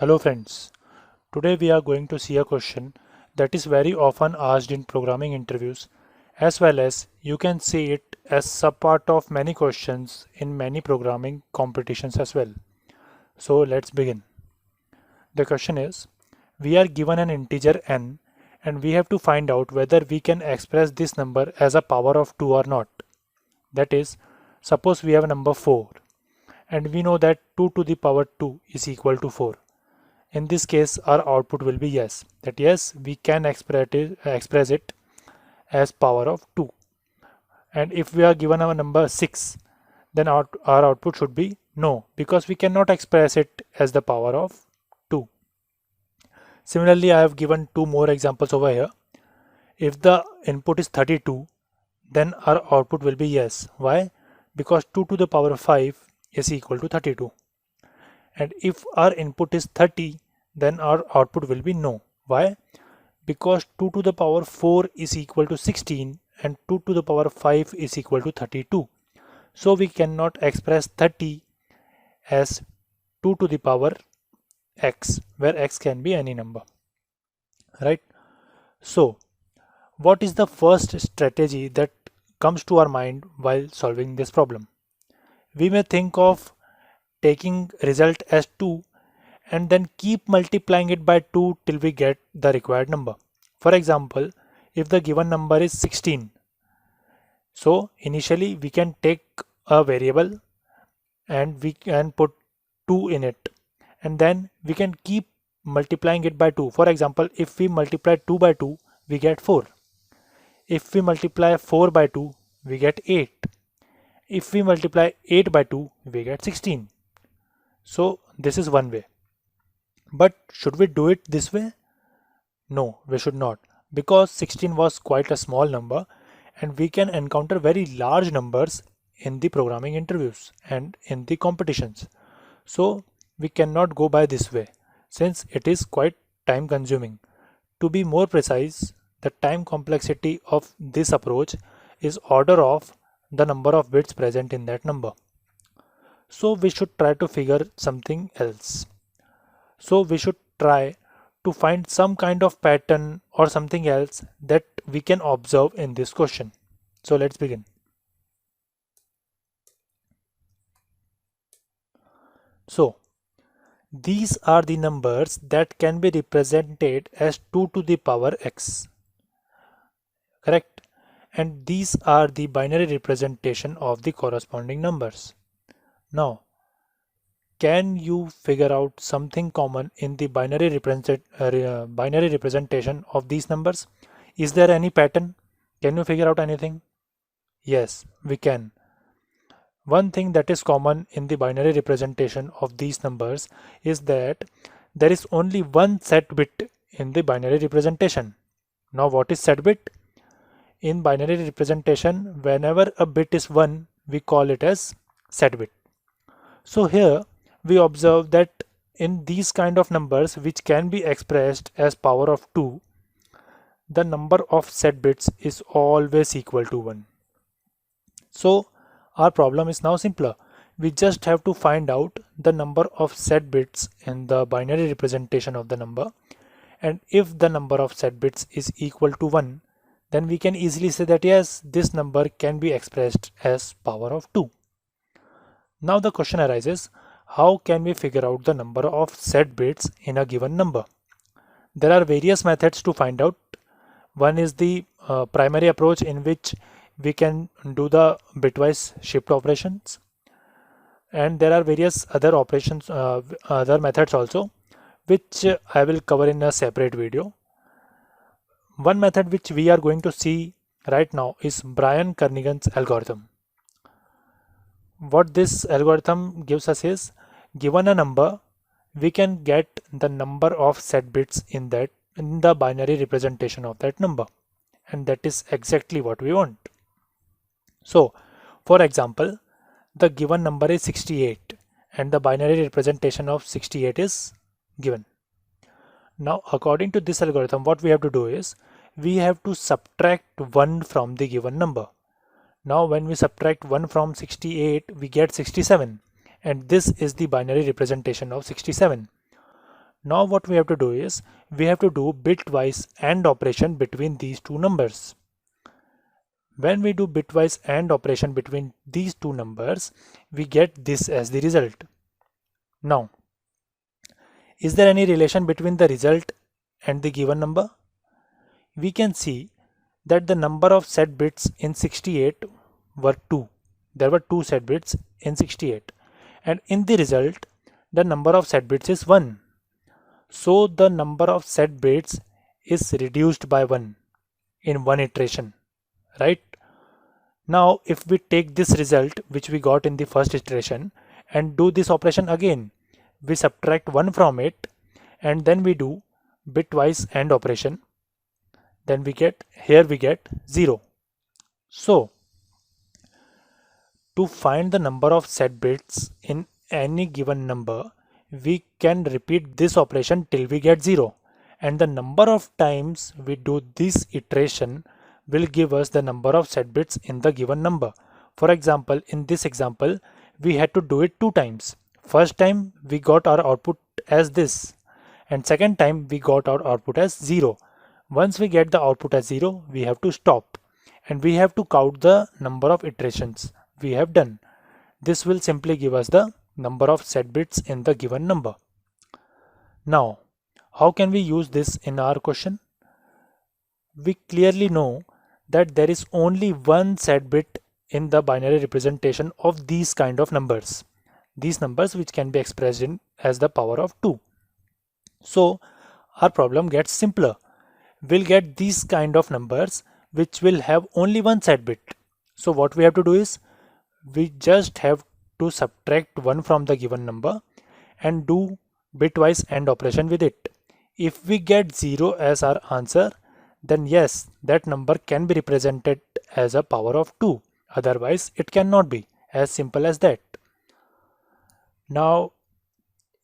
Hello friends, today we are going to see a question that is very often asked in programming interviews, as well as you can see it as subpart of many questions in many programming competitions as well. So let's begin. The question is, we are given an integer n and we have to find out whether we can express this number as a power of 2 or not. That is, suppose we have a number 4 and we know that 2 to the power 2 is equal to 4. In this case, our output will be yes, that yes, we can express it as power of 2. And if we are given our number 6, then our output should be no, because we cannot express it as the power of 2. Similarly, I have given two more examples over here. If the input is 32, then our output will be yes. Why? Because 2 to the power of 5 is equal to 32. And if our input is 30, then our output will be no. Why? Because 2 to the power 4 is equal to 16 and 2 to the power 5 is equal to 32. So we cannot express 30 as 2 to the power x, where x can be any number. Right? So, what is the first strategy that comes to our mind while solving this problem? We may think of taking result as 2 and then keep multiplying it by 2 till we get the required number. For example, if the given number is 16, so initially we can take a variable and we can put 2 in it, and then we can keep multiplying it by 2. For example, if we multiply 2 by 2, we get 4. If we multiply 4 by 2, we get 8. If we multiply 8 by 2, we get 16. So this is one way. But should we do it this way? No, we should not, because 16 was quite a small number and we can encounter very large numbers in the programming interviews and in the competitions. So we cannot go by this way since it is quite time consuming. To be more precise, the time complexity of this approach is order of the number of bits present in that number. So we should try to figure something else. So we should try to find some kind of pattern or something else that we can observe in this question. So let's begin. So these are the numbers that can be represented as 2 to the power x. Correct? And these are the binary representation of the corresponding numbers. Now, can you figure out something common in the binary representation of these numbers? Is there any pattern? Can you figure out anything? Yes, we can. One thing that is common in the binary representation of these numbers is that there is only one set bit in the binary representation. Now, what is set bit? In binary representation, whenever a bit is 1, we call it as set bit. So here we observe that in these kind of numbers which can be expressed as power of 2, the number of set bits is always equal to 1. So our problem is now simpler. We just have to find out the number of set bits in the binary representation of the number, and if the number of set bits is equal to 1, then we can easily say that yes, this number can be expressed as power of 2. Now the question arises, how can we figure out the number of set bits in a given number? There are various methods to find out. One is the primary approach, in which we can do the bitwise shift operations, and there are various other operations, other methods also, which I will cover in a separate video. One method which we are going to see right now is Brian Kernighan's algorithm. What this algorithm gives us is, given a number, we can get the number of set bits in the binary representation of that number, and that is exactly what we want. So for example, the given number is 68 and the binary representation of 68 is given. Now according to this algorithm, what we have to do is we have to subtract 1 from the given number. Now when we subtract 1 from 68, we get 67, and this is the binary representation of 67. Now what we have to do is, we have to do bitwise AND operation between these two numbers. When we do bitwise AND operation between these two numbers, we get this as the result. Now, is there any relation between the result and the given number? We can see that the number of set bits in 68 were 2. There were 2 set bits in 68, and in the result the number of set bits is 1. So the number of set bits is reduced by 1 in one iteration, right? Now if we take this result which we got in the first iteration and do this operation again, we subtract 1 from it and then we do bitwise AND operation, then we get 0. So to find the number of set bits in any given number, we can repeat this operation till we get 0, and the number of times we do this iteration will give us the number of set bits in the given number. For example, in this example we had to do it 2 times. First time we got our output as this, and second time we got our output as 0. Once we get the output as 0, we have to stop and we have to count the number of iterations we have done. This will simply give us the number of set bits in the given number. Now, how can we use this in our question? We clearly know that there is only one set bit in the binary representation of these kind of numbers. These numbers which can be expressed in as the power of 2. So our problem gets simpler. We'll get these kind of numbers which will have only one set bit. So what we have to do is, we just have to subtract 1 from the given number and do bitwise AND operation with it. If we get 0 as our answer, then yes, that number can be represented as a power of 2. Otherwise it cannot be. As simple as that. Now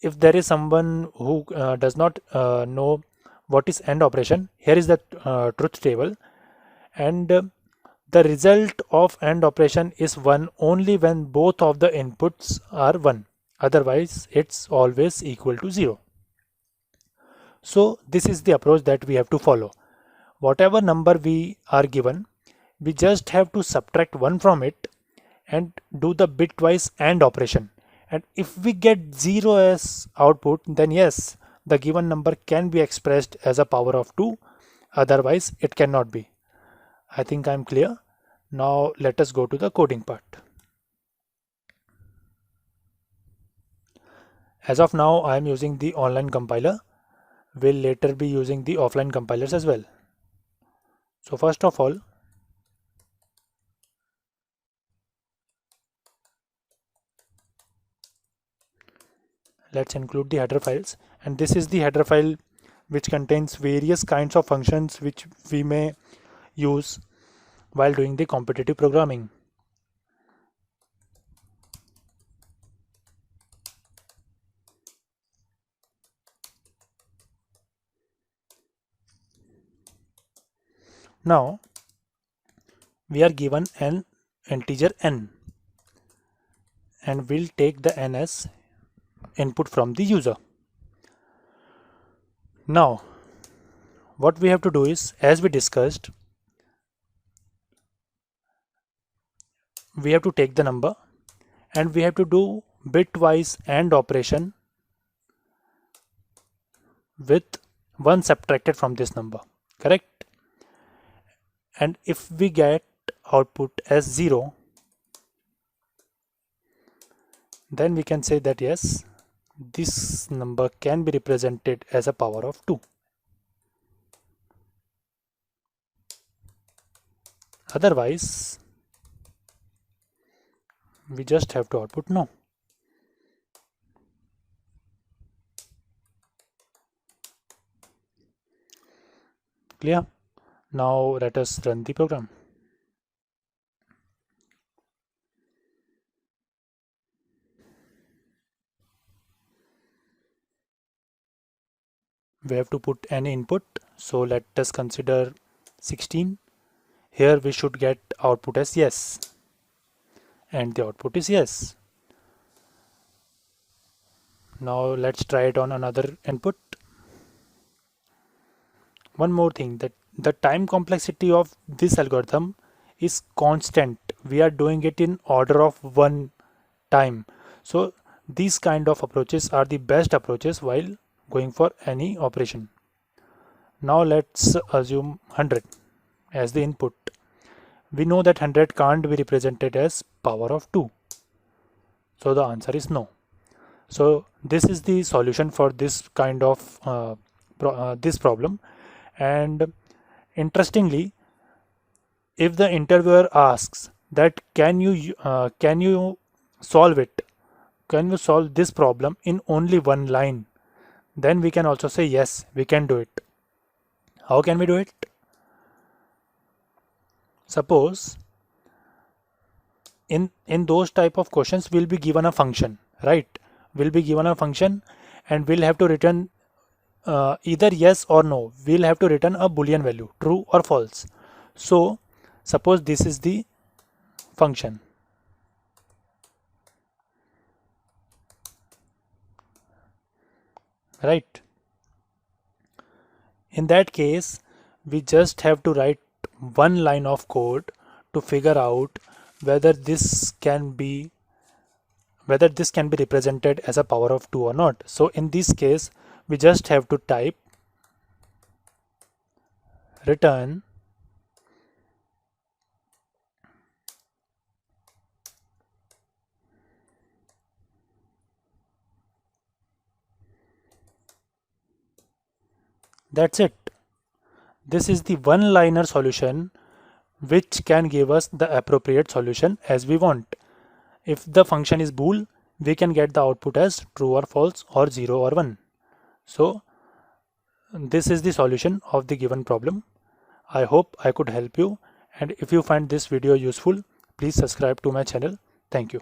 if there is someone who does not know what is AND operation, here is the truth table, and the result of AND operation is 1 only when both of the inputs are 1. Otherwise it's always equal to 0. So this is the approach that we have to follow. Whatever number we are given, we just have to subtract 1 from it and do the bitwise AND operation. And if we get 0 as output, then yes, the given number can be expressed as a power of 2. Otherwise it cannot be. I think I'm clear. Now let us go to the coding part. As of now I am using the online compiler. We'll later be using the offline compilers as well. So first of all, let's include the header files, and this is the header file which contains various kinds of functions which we may use while doing the competitive programming. Now we are given an integer n and we'll take the n as input from the user. Now what we have to do is, as we discussed, we have to take the number and we have to do bitwise AND operation with 1 subtracted from this number, correct? And if we get output as 0, then we can say that yes, this number can be represented as a power of 2. Otherwise we just have to output no. Clear? Now let us run the program. We have to put any input, so let us consider 16. Here we should get output as yes, and the output is yes. Now let's try it on another input. One more thing, that the time complexity of this algorithm is constant. We are doing it in order of one time. So these kind of approaches are the best approaches while going for any operation. Now let's assume 100 as the input. We know that 100 can't be represented as power of 2. So the answer is no. So this is the solution for this kind of this problem. And interestingly, if the interviewer asks that can you solve it, can you solve this problem in only one line, then we can also say yes, we can do it. How can we do it? Suppose in those type of questions we'll be given a function, right? We'll be given a function and we'll have to return either yes or no. We'll have to return a boolean value, true or false. So suppose this is the function, right? In that case, we just have to write one line of code to figure out whether this can be represented as a power of 2 or not. So in this case, we just have to type return that's it. This is the one-liner solution which can give us the appropriate solution as we want. If the function is bool, we can get the output as true or false or 0 or 1. So this is the solution of the given problem. I hope I could help you, and if you find this video useful, please subscribe to my channel. Thank you.